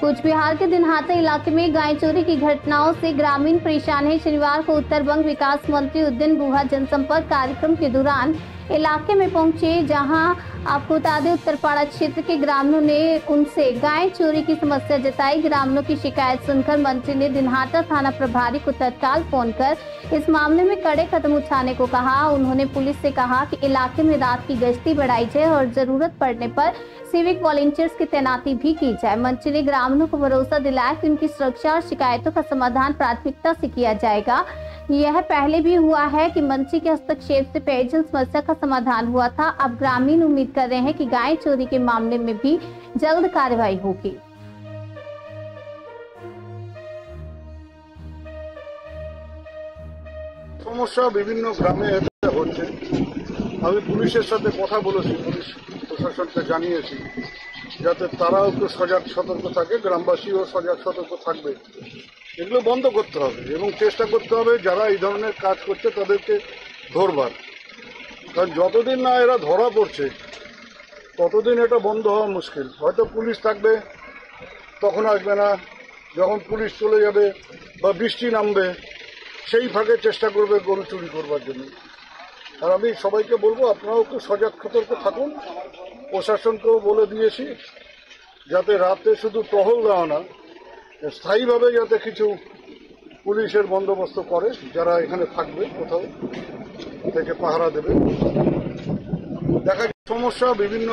कूच बिहार के दिनहाटा इलाके में गाय चोरी की घटनाओं से ग्रामीण परेशान है। शनिवार को उत्तर बंग विकास मंत्री उद्दीन गुहा जनसंपर्क कार्यक्रम के दौरान इलाके में पहुंचे, जहां आपको बता दें उत्तरपाड़ा क्षेत्र के ग्रामीणों ने उनसे गाय चोरी की समस्या जताई। ग्रामीणों की शिकायत सुनकर मंत्री ने दिनहाटा थाना प्रभारी को तत्काल फोन कर इस मामले में कड़े कदम उठाने को कहा। उन्होंने पुलिस से कहा कि इलाके में रात की गश्ती बढ़ाई जाए और जरूरत पड़ने पर सिविक वॉलंटियर्स की तैनाती भी की जाए। मंत्री ने ग्रामीणों को भरोसा दिलाया कि उनकी सुरक्षा और शिकायतों का समाधान प्राथमिकता से किया जाएगा। यह पहले भी हुआ है कि मंत्री के हस्तक्षेप से पेयजल समस्या का समाधान हुआ था। अब ग्रामीण उम्मीद कर रहे हैं कि गाय चोरी के मामले में भी जल्द कार्रवाई होगी। সমস্যা বিভিন্ন গ্রামে হচ্ছে। আমি পুলিশের সাথে কথা বলেছি, পুলিশ প্রশাসনকে জানিয়েছি যাতে তারাও একটু সজাগ সতর্ক থাকে, গ্রামবাসীও সজাগ সতর্ক থাকবে। এগুলো বন্ধ করতে হবে এবং চেষ্টা করতে হবে যারা এই ধরনের কাজ করছে তাদেরকে ধরবার, কারণ যতদিন না এরা ধরা পড়ছে ততদিন এটা বন্ধ হওয়া মুশকিল। হয়তো পুলিশ থাকবে, তখন আসবে না, যখন পুলিশ চলে যাবে বা বৃষ্টি নামবে সেই ফাঁকে চেষ্টা করবে গরু চুরি করবার জন্য। আর আমি সবাইকে বলবো আপনারাও একটু সজাগ সতর্ক থাকুন। প্রশাসনকেও বলে দিয়েছি যাতে রাতে শুধু টহল দেওয়া না, স্থায়ীভাবে যাতে কিছু পুলিশের বন্দোবস্ত করে, যারা এখানে থাকবে, কোথাও থেকে পাহারা দেবে। দেখা সমস্যা বিভিন্ন